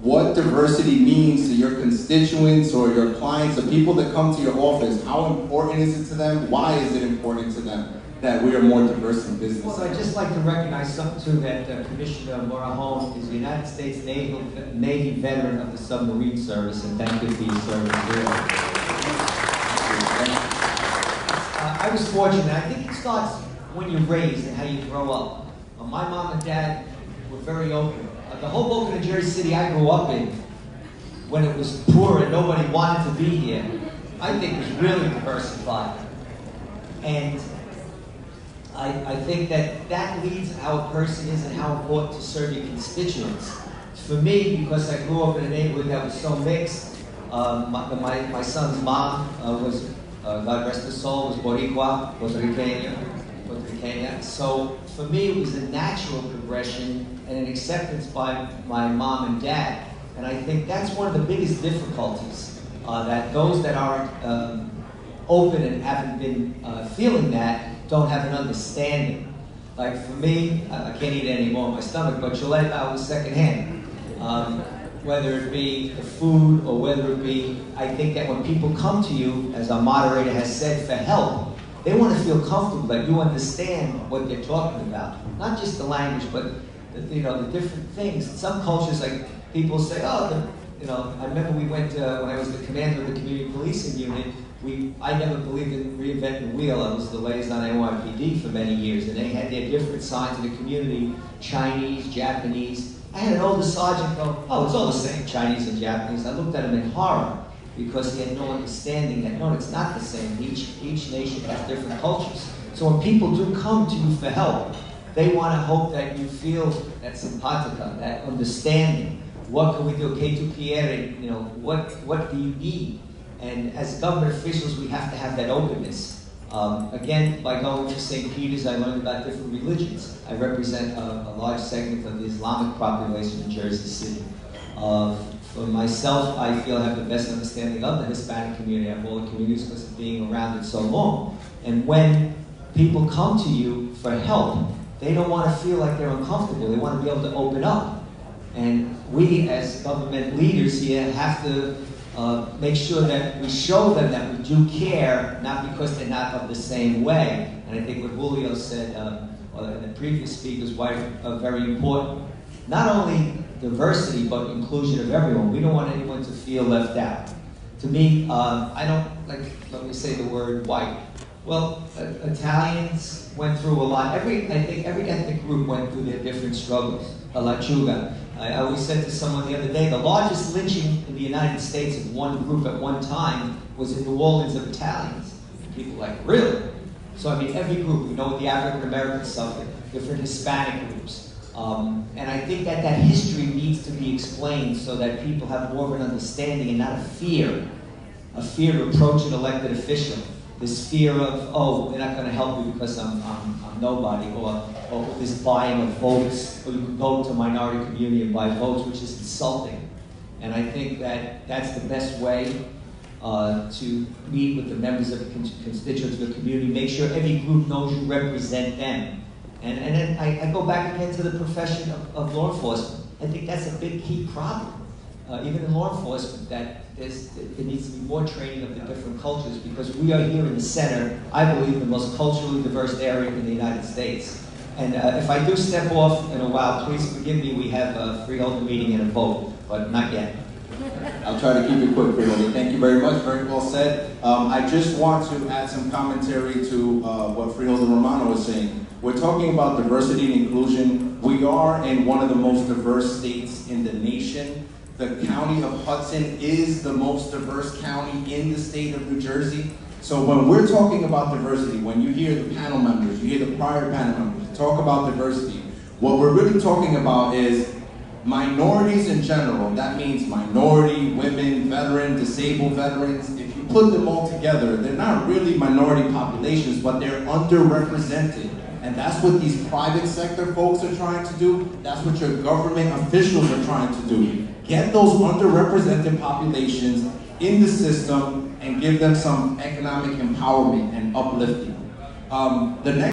what diversity means to your constituents or your clients, the people that come to your office. How important is it to them? Why is it important to them that we are more diverse in business? Well, I'd just like to recognize something too, that Commissioner Morahone is a United States Navy veteran of the submarine service, and thank you for your service here. I was fortunate. I think it starts when you're raised and how you grow up. My mom and dad were very open. The Hoboken and Jersey City I grew up in, when it was poor and nobody wanted to be here, I think was really diversified. And I think that leads how a person is and how important to serve your constituents. For me, because I grew up in a neighborhood that was so mixed, my son's mom was, God rest her soul, was Boricua, Puerto Rican. So for me, it was a natural progression and an acceptance by my mom and dad. And I think that's one of the biggest difficulties, that those that aren't open and haven't been feeling that don't have an understanding. Like for me, I can't eat anymore in my stomach, but chuleta was secondhand. Whether it be the food or whether it be, I think that when people come to you, as our moderator has said, for help, they want to feel comfortable that you understand what they're talking about. Not just the language, but the different things. In some cultures, like people say, oh, I remember we went, when I was the commander of the community policing unit, I never believed in reinventing the wheel. I was the liaison at NYPD for many years, and they had their different sides of the community, Chinese, Japanese. I had an older sergeant go, oh, it's all the same, Chinese and Japanese. I looked at him in horror, because he had no understanding that, no, it's not the same. Each nation has different cultures. So when people do come to you for help, they want to hope that you feel that simpatica, that understanding. What can we do? Que tu quieres? What do you need? And as government officials, we have to have that openness. Again, by going to St. Peter's, I learned about different religions. I represent a large segment of the Islamic population in Jersey City. For myself, I feel I have the best understanding of the Hispanic community, of all the communities, because of being around it so long. And when people come to you for help, they don't want to feel like they're uncomfortable. They want to be able to open up. And we, as government leaders here, have to make sure that we show them that we do care, not because they're not of the same way. And I think what Julio said, or the previous speaker's wife, very important. Not only diversity, but inclusion of everyone. We don't want anyone to feel left out. To me, I don't let me say the word white. Well, Italians went through a lot. I think every ethnic group went through their different struggles. La Chuga. I always said to someone the other day, the largest lynching in the United States of one group at one time was in New Orleans of Italians. And people were like, really? So I mean, every group, we know what the African Americans suffered, different Hispanic groups. And I think that history needs to be explained so that people have more of an understanding and not a fear to approach an elected official. This fear of, oh, they're not going to help me because I'm nobody, or this buying of votes, or you can go to a minority community and buy votes, which is insulting. And I think that that's the best way to meet with the members of the constituents of the community, make sure every group knows you represent them. And then I go back again to the profession of law enforcement. I think that's a big key problem, even in law enforcement, that there needs to be more training of the different cultures, because we are here in the center, I believe, the most culturally diverse area in the United States. And if I do step off in a while, please forgive me, we have a Freeholder meeting and a vote, but not yet. I'll try to keep it quick, Freeholder. Thank you very much, very well said. I just want to add some commentary to what Freeholder Romano was saying. We're talking about diversity and inclusion. We are in one of the most diverse states in the nation. The county of Hudson is the most diverse county in the state of New Jersey. So when we're talking about diversity, when you hear the panel members, you hear the prior panel members talk about diversity, what we're really talking about is minorities in general. That means minority, women, veteran, disabled veterans. If you put them all together, they're not really minority populations, but they're underrepresented. And that's what these private sector folks are trying to do. That's what your government officials are trying to do. Get those underrepresented populations in the system and give them some economic empowerment and uplifting. The next